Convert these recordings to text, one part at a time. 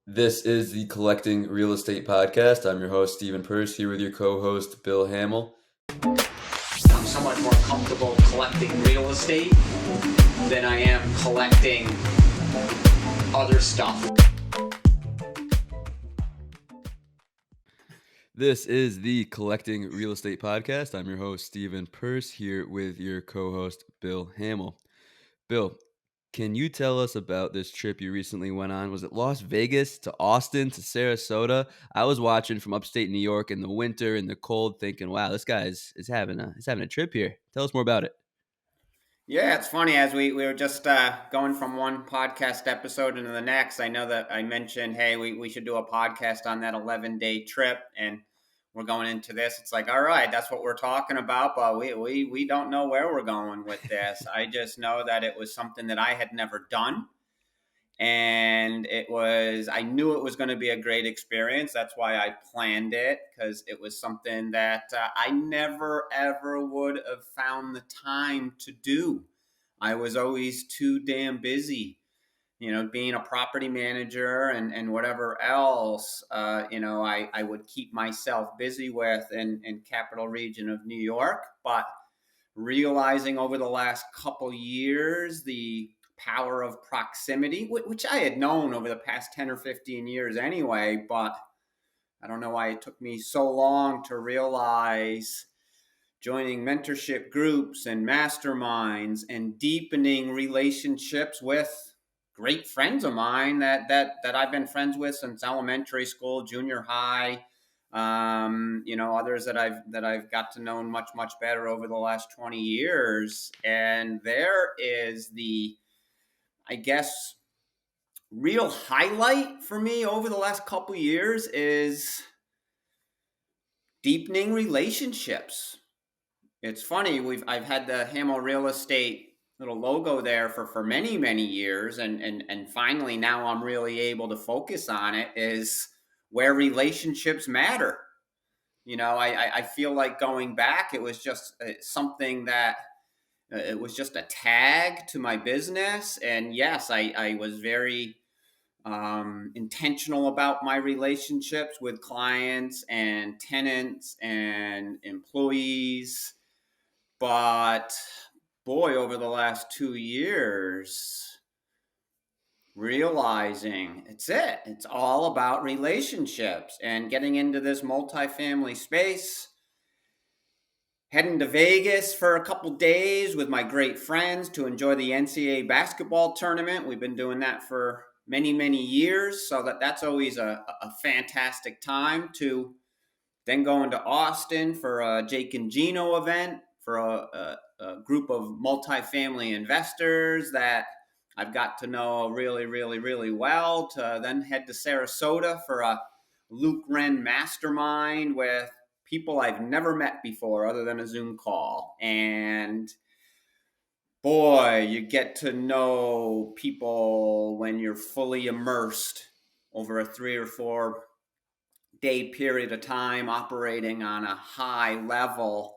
This is the Collecting Real Estate Podcast. I'm your host, Stephen Pearse, here with your co-host, Bill Hamel. I'm somewhat more comfortable collecting real estate than I am collecting other stuff. This is the Collecting Real Estate Podcast. I'm your host, Stephen Pearse, here with your co-host, Bill Hamel. Bill, can you tell us about this trip you recently went on? Was it Las Vegas to Austin to Sarasota? I was watching from upstate New York in the winter and the cold, thinking, "Wow, this guy is having a trip here." Tell us more about it. Yeah, it's funny as we were just going from one podcast episode into the next. I know that I mentioned, hey, we should do a podcast on that 11-day trip, and we're going into this. It's like, all right, that's what we're talking about, but we don't know where we're going with this. I just know that it was something that I had never done, and I knew it was going to be a great experience. That's why I planned it, because it was something that I never ever would have found the time to do. I was always too damn busy, being a property manager and whatever else, I would keep myself busy with in capital region of New York. But realizing over the last couple years the power of proximity, which I had known over the past 10 or 15 years anyway, but I don't know why it took me so long to realize joining mentorship groups and masterminds and deepening relationships with great friends of mine that I've been friends with since elementary school, junior high, others that I've got to know much better over the last 20 years. And there is I guess, real highlight for me over the last couple years is deepening relationships. It's funny, I've had the Hamel Real Estate little logo there for many years, and finally now I'm really able to focus on it, is where relationships matter. I feel like going back, it was just something that it was just a tag to my business. And yes, I was very intentional about my relationships with clients and tenants and employees. But boy, over the last 2 years, realizing it's all about relationships and getting into this multifamily space, heading to Vegas for a couple days with my great friends to enjoy the NCAA basketball tournament. We've been doing that for many years, so that's always a fantastic time. To then going to Austin for a Jake and Gino event for a group of multifamily investors that I've got to know really well, to then head to Sarasota for a Luke Wren mastermind with people I've never met before other than a Zoom call. And boy, you get to know people when you're fully immersed over a 3 or 4 day period of time, operating on a high level.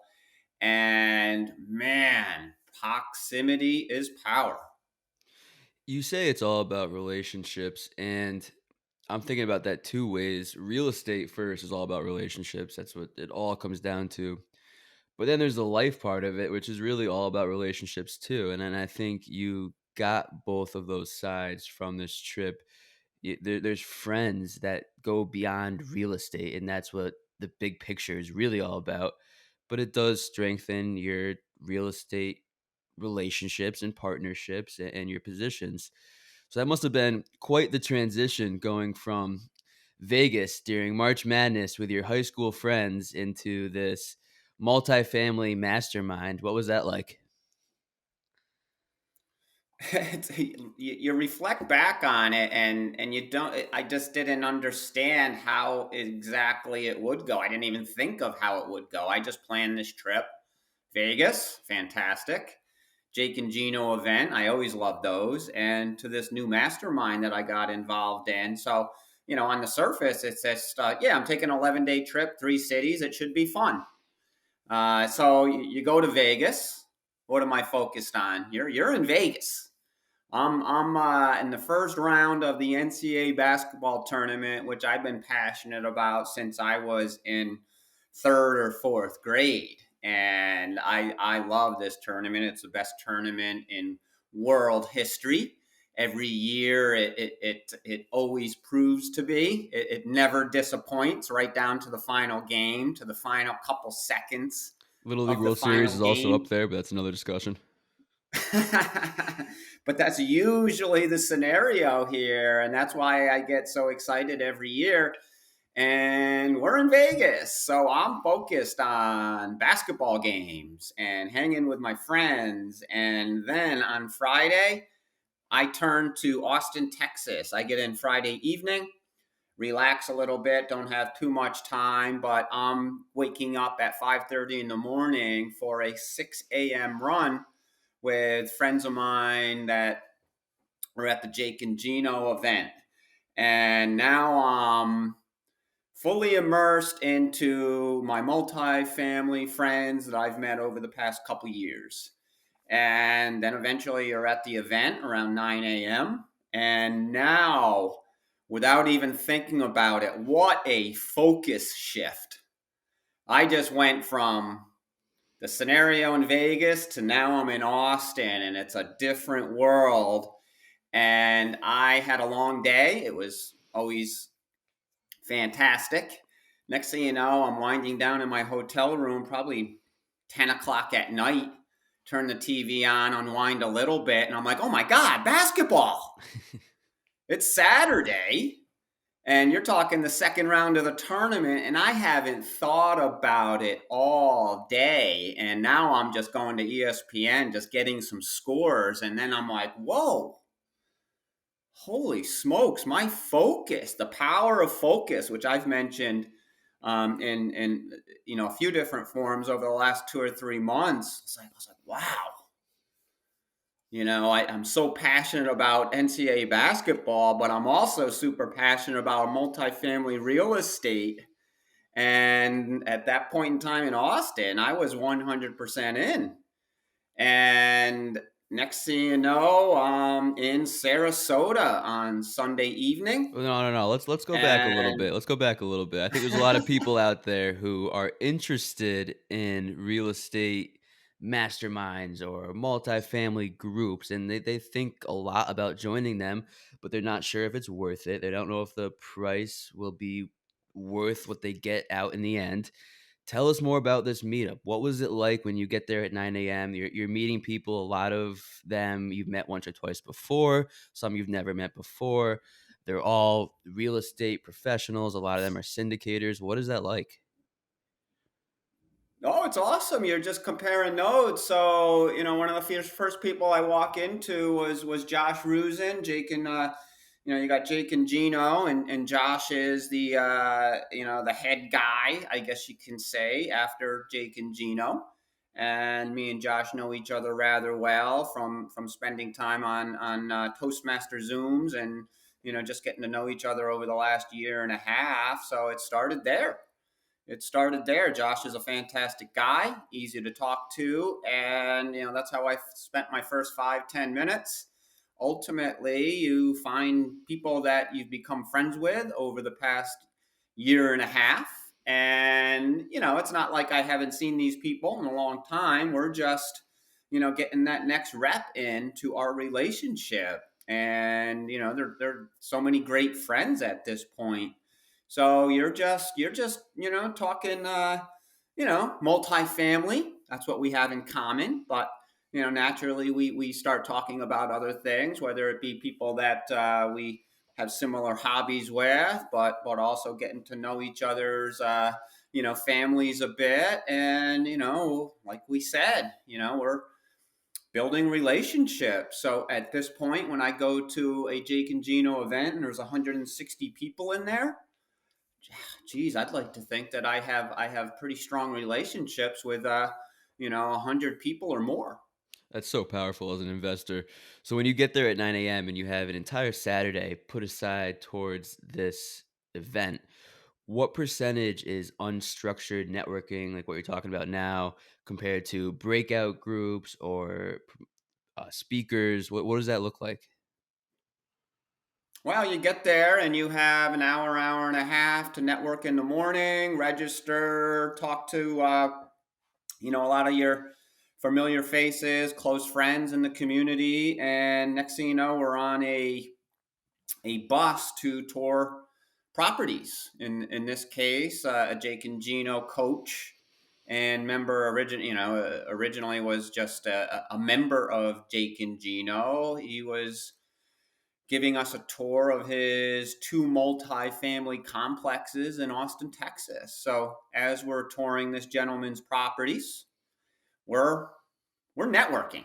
And man, proximity is power. You say it's all about relationships, and I'm thinking about that two ways. Real estate first is all about relationships. That's what it all comes down to. But then there's the life part of it, which is really all about relationships too. And then I think you got both of those sides from this trip. There's friends that go beyond real estate, and that's what the big picture is really all about. But it does strengthen your real estate relationships and partnerships and your positions. So that must have been quite the transition, going from Vegas during March Madness with your high school friends into this multifamily mastermind. What was that like? You reflect back on it, and you don't. I just didn't understand how exactly it would go. I didn't even think of how it would go. I just planned this trip. Vegas, fantastic. Jake and Gino event, I always love those. And to this new mastermind that I got involved in. So, on the surface, it's just, yeah, I'm taking an 11-day trip, 3 cities. It should be fun. So you go to Vegas. What am I focused on? You're in Vegas. I'm in the first round of the NCAA basketball tournament, which I've been passionate about since I was in third or fourth grade, and I love this tournament. It's the best tournament in world history. Every year, it always proves to be. It never disappoints, right down to the final game, to the final couple seconds Little League of the World Series final is also up game. there, but that's another discussion. But that's usually the scenario here, and that's why I get so excited every year. And we're in Vegas, so I'm focused on basketball games and hanging with my friends. And then on Friday, I turn to Austin, Texas. I get in Friday evening, relax a little bit, don't have too much time, but I'm waking up at 5:30 in the morning for a 6 a.m. run with friends of mine that were at the Jake and Gino event. And now I'm fully immersed into my multi-family friends that I've met over the past couple years. And then eventually you're at the event around 9 a.m. And now, without even thinking about it, what a focus shift. I just went from the scenario in Vegas to now I'm in Austin, and it's a different world. And I had a long day. It was always fantastic. Next thing you know, I'm winding down in my hotel room, probably 10 o'clock at night. Turn the TV on, unwind a little bit, and I'm like, oh my God, basketball. It's Saturday, and you're talking the second round of the tournament, and I haven't thought about it all day. And now I'm just going to ESPN, just getting some scores. And then I'm like, whoa, holy smokes, my focus, the power of focus, which I've mentioned in a few different forms over the last 2 or 3 months. I was like, wow. I'm so passionate about NCAA basketball, but I'm also super passionate about multifamily real estate. And at that point in time in Austin, I was 100% in. And next thing you know, I'm in Sarasota on Sunday evening. Well, no, no, no. Let's go back a little And bit. Let's go back a little bit. I think there's a lot of people out there who are interested in real estate masterminds or multifamily groups, and they think a lot about joining them, but they're not sure if it's worth it. They don't know if the price will be worth what they get out in the end. Tell us more about this meetup. What was it like when you get there at 9 a.m.? You're meeting people, a lot of them you've met once or twice before, some you've never met before. They're all real estate professionals. A lot of them are syndicators. What is that like? oh, it's awesome. You're just comparing notes. So, one of the first people I walk into was Josh Rusin, Jake and you got Jake and Gino, and Josh is the head guy, I guess you can say, after Jake and Gino. And me and Josh know each other rather well from spending time on Toastmaster Zooms, and just getting to know each other over the last year and a half. So it started there. Josh is a fantastic guy, easy to talk to, and that's how I spent my first 5-10 minutes. Ultimately, you find people that you've become friends with over the past year and a half, and it's not like I haven't seen these people in a long time. We're just getting that next rep into our relationship, and they're so many great friends at this point. So you're just talking multifamily. That's what we have in common. But naturally we start talking about other things, whether it be people that we have similar hobbies with, but also getting to know each other's families a bit. And like we said, we're building relationships. So at this point, when I go to a Jake and Gino event and there's 160 people in there, geez, I'd like to think that I have pretty strong relationships with 100 people or more. That's so powerful as an investor. So when you get there at 9 a.m. and you have an entire Saturday put aside towards this event, what percentage is unstructured networking, like what you're talking about now, compared to breakout groups or speakers? What does that look like? Well, you get there and you have an hour, hour and a half to network in the morning, register, talk to a lot of your familiar faces, close friends in the community, and next thing you know, we're on a bus to tour properties. In this case, a Jake and Gino coach and member originally was just a member of Jake and Gino. He was giving us a tour of his two multi-family complexes in Austin, Texas. So as we're touring this gentleman's properties, we're we're networking.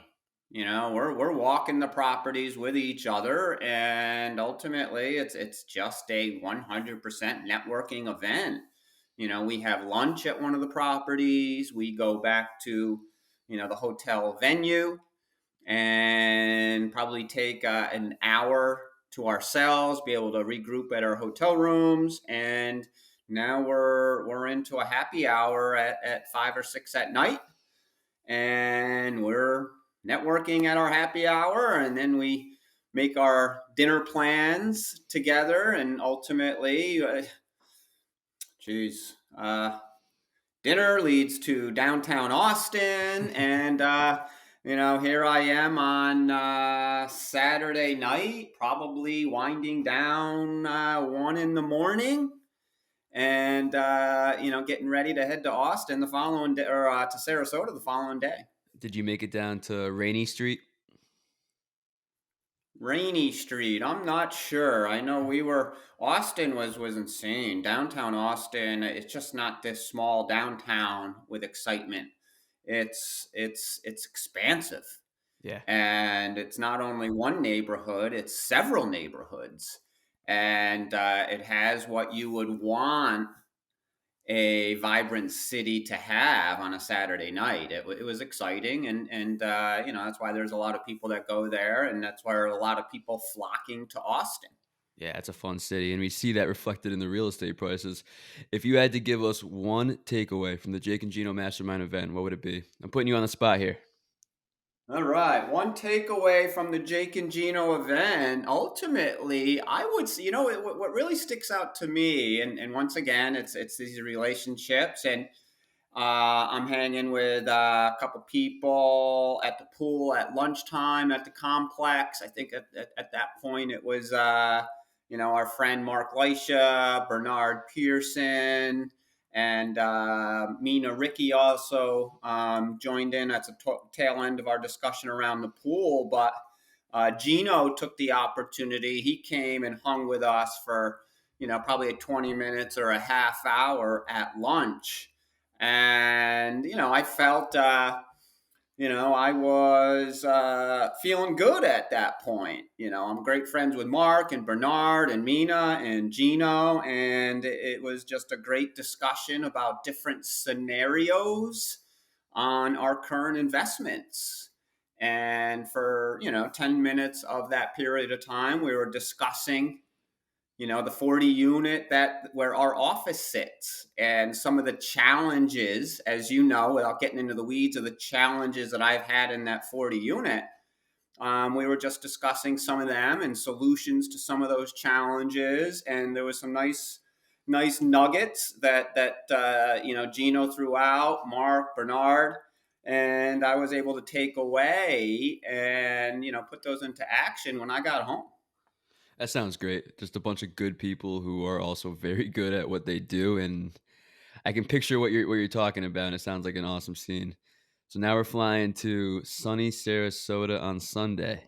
We're walking the properties with each other, and ultimately, it's just a 100% networking event. We have lunch at one of the properties. We go back to the hotel venue and probably take an hour to ourselves, be able to regroup at our hotel rooms, and now we're into a happy hour at 5 or 6 at night, and we're networking at our happy hour, and then we make our dinner plans together, and ultimately, geez, dinner leads to downtown Austin, and here I am on Saturday night, probably winding down 1 in the morning, and getting ready to head to Austin the following day, or to Sarasota the following day. Did you make it down to Rainy Street? Rainy Street. I'm not sure. I know Austin was insane. Downtown Austin, it's just not this small downtown with excitement. It's expansive. Yeah. And it's not only one neighborhood, it's several neighborhoods. And it has what you would want a vibrant city to have on a Saturday night. It was exciting, and that's why there's a lot of people that go there, and that's why a lot of people flocking to Austin. Yeah, it's a fun city, and we see that reflected in the real estate prices. If you had to give us one takeaway from the Jake and Gino Mastermind event, what would it be? I'm putting you on the spot here. All right. One takeaway from the Jake and Gino event, ultimately, I would say, what really sticks out to me, and once again, it's these relationships, and I'm hanging with a couple people at the pool at lunchtime at the complex. I think at that point it was, our friend Mark Leisha, Bernard Pearson, and Mina Ricky also joined in. That's a tail end of our discussion around the pool. But Gino took the opportunity. He came and hung with us for, probably 20 minutes or a half hour at lunch. And, I felt, I was feeling good at that point. I'm great friends with Mark and Bernard and Mina and Gino, and it was just a great discussion about different scenarios on our current investments. And for 10 minutes of that period of time, we were discussing the 40 unit where our office sits, and some of the challenges, as without getting into the weeds of the challenges that I've had in that 40 unit. We were just discussing some of them and solutions to some of those challenges, and there was some nice nuggets that Gino threw out, Mark, Bernard, and I was able to take away and put those into action when I got home. That sounds great. Just a bunch of good people who are also very good at what they do, and I can picture what you're talking about. And it sounds like an awesome scene. So now we're flying to sunny Sarasota on Sunday.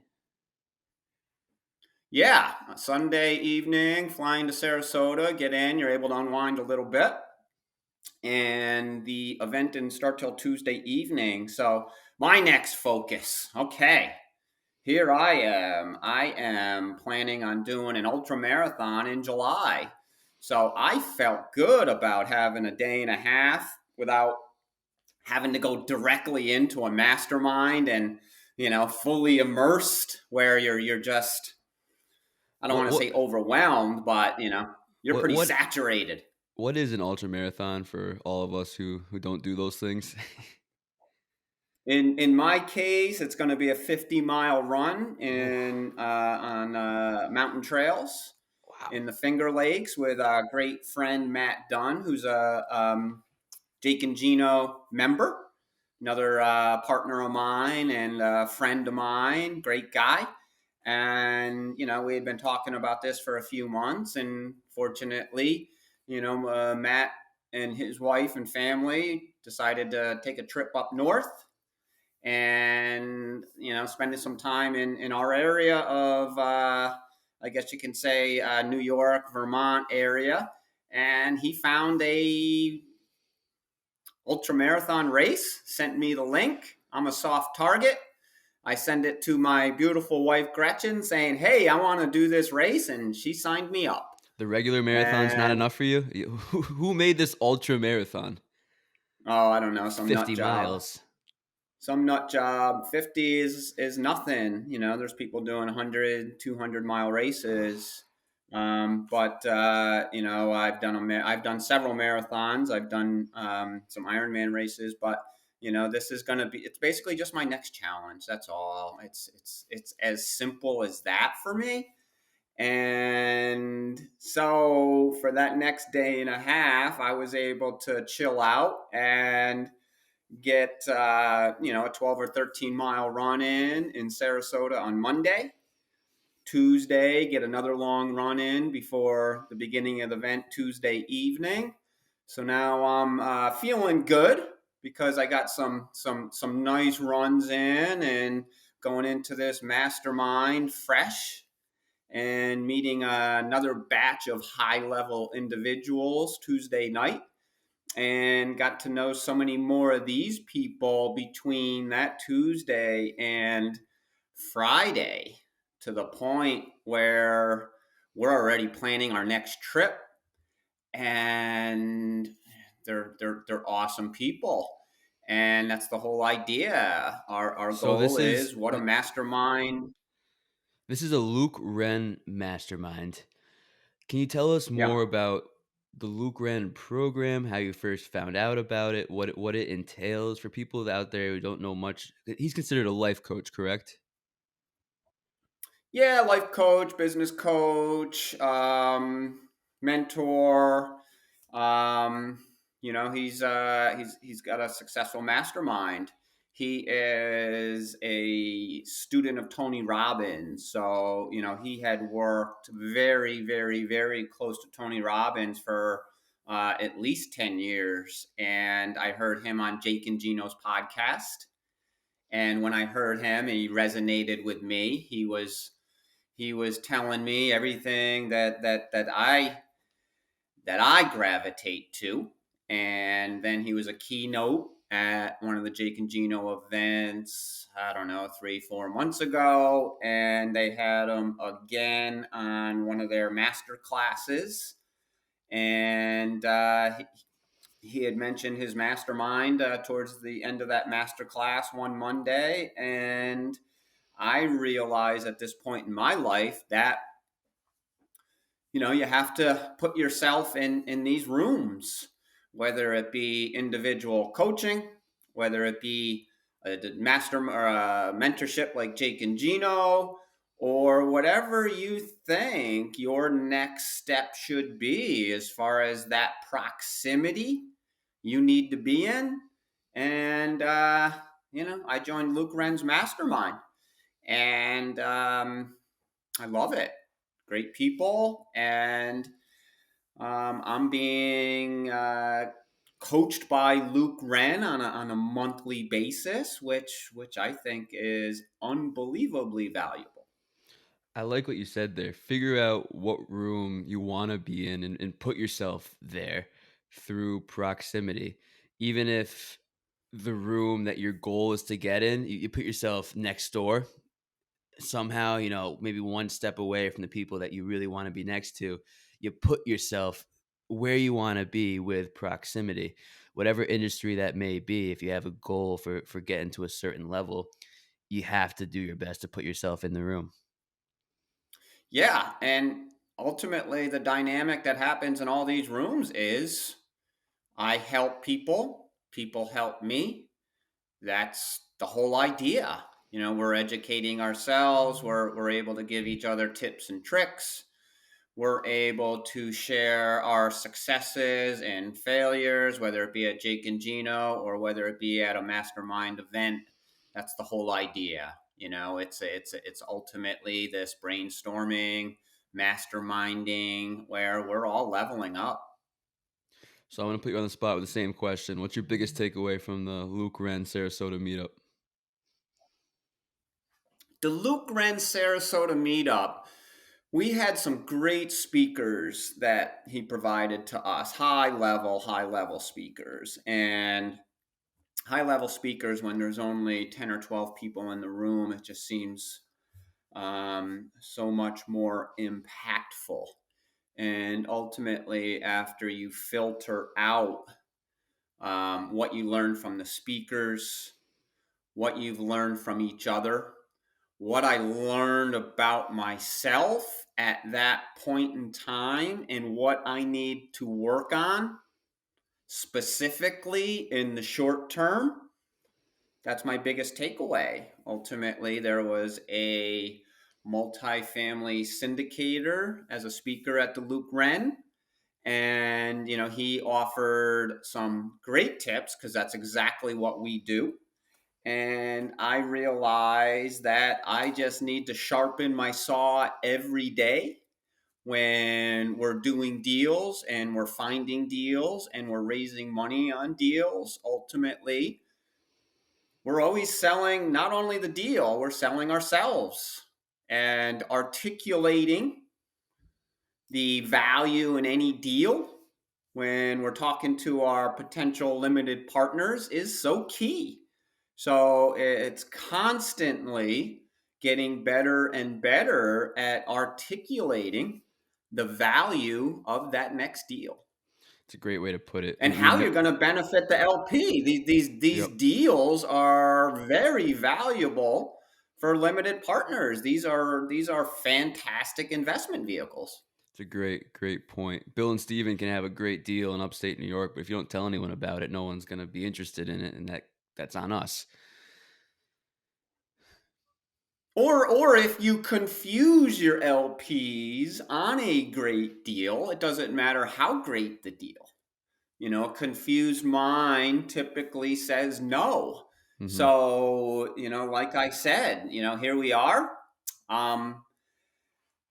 Yeah, Sunday evening, flying to Sarasota, get in, you're able to unwind a little bit. And the event didn't start till Tuesday evening. So my next focus, okay, here I am. I am planning on doing an ultra marathon in July. So I felt good about having a day and a half without having to go directly into a mastermind and, fully immersed where you're just, I don't What want to what say overwhelmed, but you're what pretty what saturated. what is an ultra marathon for all of us who don't do those things? In my case, it's going to be a 50-mile run Ooh, in on mountain trails wow. in the Finger Lakes with our great friend Matt Dunn, who's a Jake and Gino member, another partner of mine and a friend of mine, great guy. And we had been talking about this for a few months, and fortunately, Matt and his wife and family decided to take a trip up north and spending some time in our area of I guess you can say New York, Vermont area, and he found a ultra marathon race, sent me the link. I'm a soft target. I send it to my beautiful wife Gretchen saying, hey, I want to do this race, and she signed me up. The regular marathon's not And enough for you? Who made this ultra marathon? oh, I don't know, some nut 50 job. miles. Some nut job. 50 is nothing. There's people doing 100, 200-mile races. But I've done several marathons. I've done some Ironman races, but this is going to be, it's basically just my next challenge. That's all. It's as simple as that for me. And so for that next day and a half, I was able to chill out and get a 12 or 13-mile run in Sarasota on Monday. Tuesday, get another long run in before the beginning of the event Tuesday evening. So now I'm feeling good because I got some nice runs in and going into this mastermind fresh and meeting another batch of high level individuals Tuesday night, and got to know so many more of these people between that Tuesday and Friday, to the point where we're already planning our next trip, and they're awesome people. And that's the whole idea. Our So goal is what a mastermind. this is a Luke Wren mastermind. Can you tell us Yeah. more about the Luke Wren program, how you first found out about it, what it entails for people out there who don't know much? He's considered a life coach, correct? Yeah, life coach, business coach, mentor. Um, he's got a successful mastermind. He is a student of Tony Robbins, so he had worked very, very, very close to Tony Robbins for at least 10 years. And I heard him on Jake and Gino's podcast. And when I heard him, he resonated with me. He was telling me everything that I gravitate to. And then he was a keynote at one of the Jake and Gino events, I don't know, 3-4 months ago. And they had him again on one of their master classes. And he had mentioned his mastermind towards the end of that master class one Monday. And I realize at this point in my life that you have to put yourself in these rooms, whether it be individual coaching, whether it be a master or a mentorship like Jake and Gino, or whatever you think your next step should be as far as that proximity you need to be in. And I joined Luke Wren's mastermind, and I love it. Great people, and I'm being coached by Luke Wren on a monthly basis, which I think is unbelievably valuable. I like what you said there. Figure out what room you want to be in and put yourself there through proximity. Even if the room that your goal is to get in, you put yourself next door somehow, maybe one step away from the people that you really want to be next to. You put yourself where you want to be with proximity, whatever industry that may be. If you have a goal for getting to a certain level, you have to do your best to put yourself in the room. Yeah, and ultimately the dynamic that happens in all these rooms is I help people, people help me. That's the whole idea. We're educating ourselves. We're able to give each other tips and tricks. We're able to share our successes and failures, whether it be at Jake and Gino or whether it be at a mastermind event. That's the whole idea. It's ultimately this brainstorming, masterminding, where we're all leveling up. So I'm gonna put you on the spot with the same question. What's your biggest takeaway from the Luke Wren Sarasota meetup? The Luke Wren Sarasota meetup, we had some great speakers that he provided to us, high level speakers. And high level speakers, when there's only 10 or 12 people in the room, it just seems so much more impactful. And ultimately, after you filter out what you learn from the speakers, what you've learned from each other, what I learned about myself at that point in time, and what I need to work on specifically in the short term. That's my biggest takeaway. Ultimately, there was a multifamily syndicator as a speaker at the Luke Wren. And, he offered some great tips because that's exactly what we do. And I realized that I just need to sharpen my saw every day when we're doing deals and we're finding deals and we're raising money on deals. Ultimately, we're always selling not only the deal, we're selling ourselves and articulating the value in any deal when we're talking to our potential limited partners is so key. So it's constantly getting better and better at articulating the value of that next deal It's a great way to put it. and how you're going to benefit the LP. These Yep, deals are very valuable for limited partners. These are fantastic investment vehicles. it's a great point. Bill and Steven can have a great deal in upstate New York, but if you don't tell anyone about it, no one's gonna be interested in it, and that's on us. Or if you confuse your LPs on a great deal, it doesn't matter how great the deal. A confused mind typically says no. Hmm. So, like I said, here we are. Um,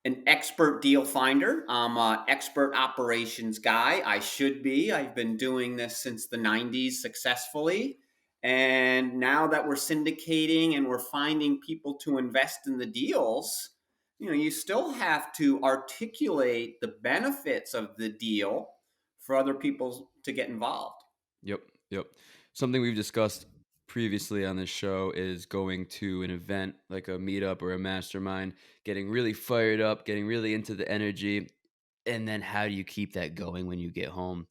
an expert deal finder. I'm an expert operations guy. I should be. I've been doing this since the 90s successfully. And now that we're syndicating and we're finding people to invest in the deals, you still have to articulate the benefits of the deal for other people to get involved. Yep, yep. Something we've discussed previously on this show is going to an event like a meetup or a mastermind, getting really fired up, getting really into the energy, and then how do you keep that going when you get home?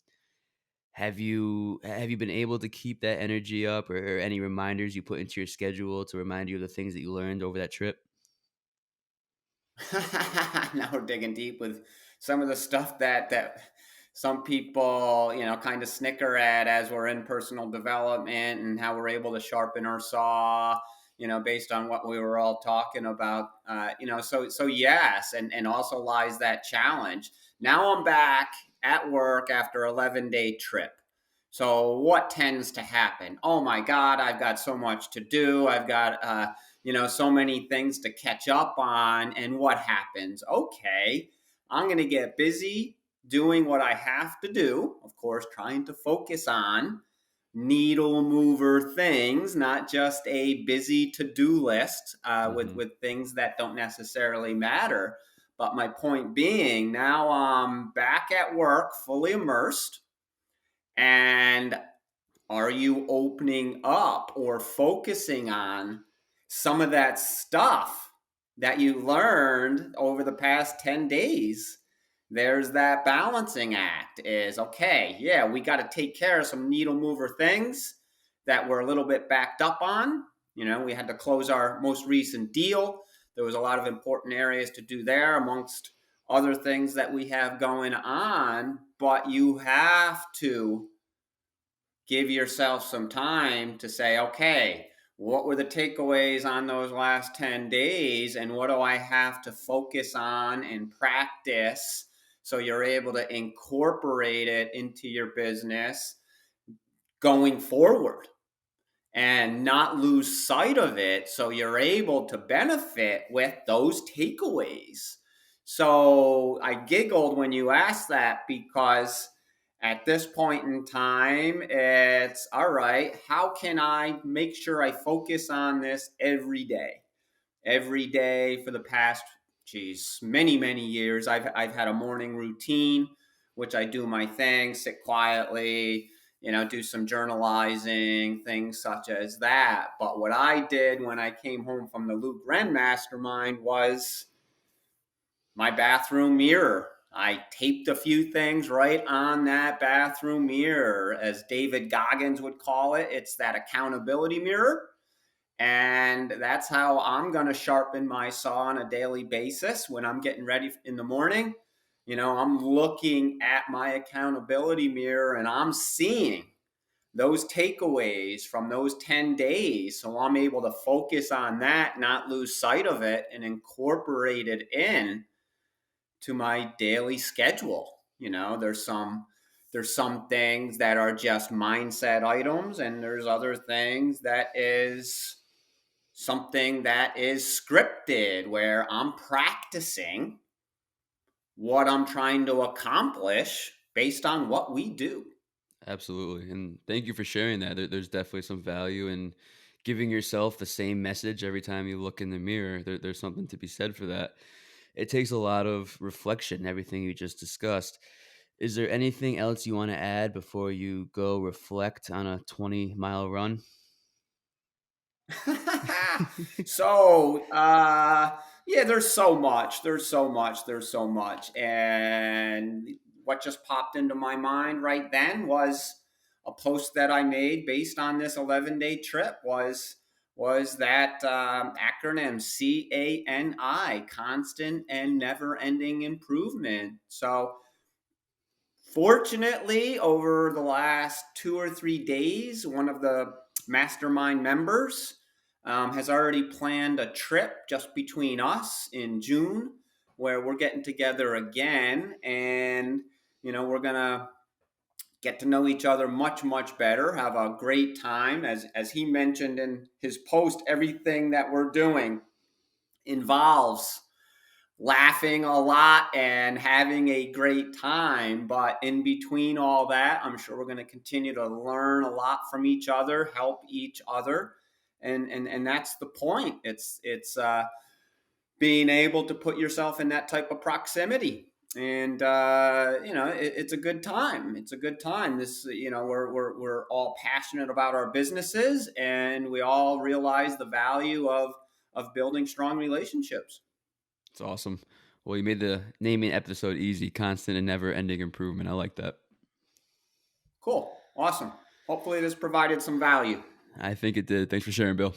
Have you been able to keep that energy up, or any reminders you put into your schedule to remind you of the things that you learned over that trip? Now we're digging deep with some of the stuff that some people, kind of snicker at as we're in personal development and how we're able to sharpen our saw, based on what we were all talking about. So yes, and also lies that challenge. Now I'm back at work after 11-day trip. So what tends to happen? Oh my God, I've got so much to do. I've got so many things to catch up on. And what happens? Okay, I'm going to get busy doing what I have to do. Of course, trying to focus on needle mover things, not just a busy to-do list with Hmm. things that don't necessarily matter. But my point being, now I'm back at work, fully immersed, and are you opening up or focusing on some of that stuff that you learned over the past 10 days? There's that balancing act is okay, yeah, we got to take care of some needle mover things that we're a little bit backed up on. We had to close our most recent deal. There was a lot of important areas to do there amongst other things that we have going on, but you have to give yourself some time to say, okay, what were the takeaways on those last 10 days, and what do I have to focus on and practice so you're able to incorporate it into your business going forward and not lose sight of it so you're able to benefit with those takeaways. So I giggled when you asked that because at this point in time, it's all right, how can I make sure I focus on this every day? Every day for the past, geez, many years, I've had a morning routine, which I do my thing, sit quietly, do some journalizing, things such as that. But what I did when I came home from the Luke Wren mastermind was my bathroom mirror. I taped a few things right on that bathroom mirror. As David Goggins would call it, it's that accountability mirror. And that's how I'm going to sharpen my saw on a daily basis when I'm getting ready in the morning. I'm looking at my accountability mirror and I'm seeing those takeaways from those 10 days. So I'm able to focus on that, not lose sight of it, and incorporate it in to my daily schedule. There's some things that are just mindset items, and there's other things that is something that is scripted where I'm practicing what I'm trying to accomplish based on what we do. Absolutely. And thank you for sharing that. There's definitely some value in giving yourself the same message every time you look in the mirror. There's something to be said for that. It takes a lot of reflection, everything you just discussed. Is there anything else you want to add before you go reflect on a 20-mile run? So yeah, there's so much, and what just popped into my mind right then was a post that I made based on this 11-day trip was that acronym CANI, constant and never ending improvement. So fortunately, over the last 2 or 3 days, one of the mastermind members has already planned a trip just between us in June where we're getting together again, and we're gonna get to know each other much better, have a great time. As he mentioned in his post, everything that we're doing involves laughing a lot and having a great time. But in between all that, I'm sure we're going to continue to learn a lot from each other, help each other. And that's the point. It's being able to put yourself in that type of proximity. And it's a good time. It's a good time. This, we're all passionate about our businesses, and we all realize the value of building strong relationships. It's awesome. Well, you made the naming episode easy, constant and never ending improvement. I like that. Cool. Awesome. Hopefully, this provided some value. I think it did. Thanks for sharing, Bill.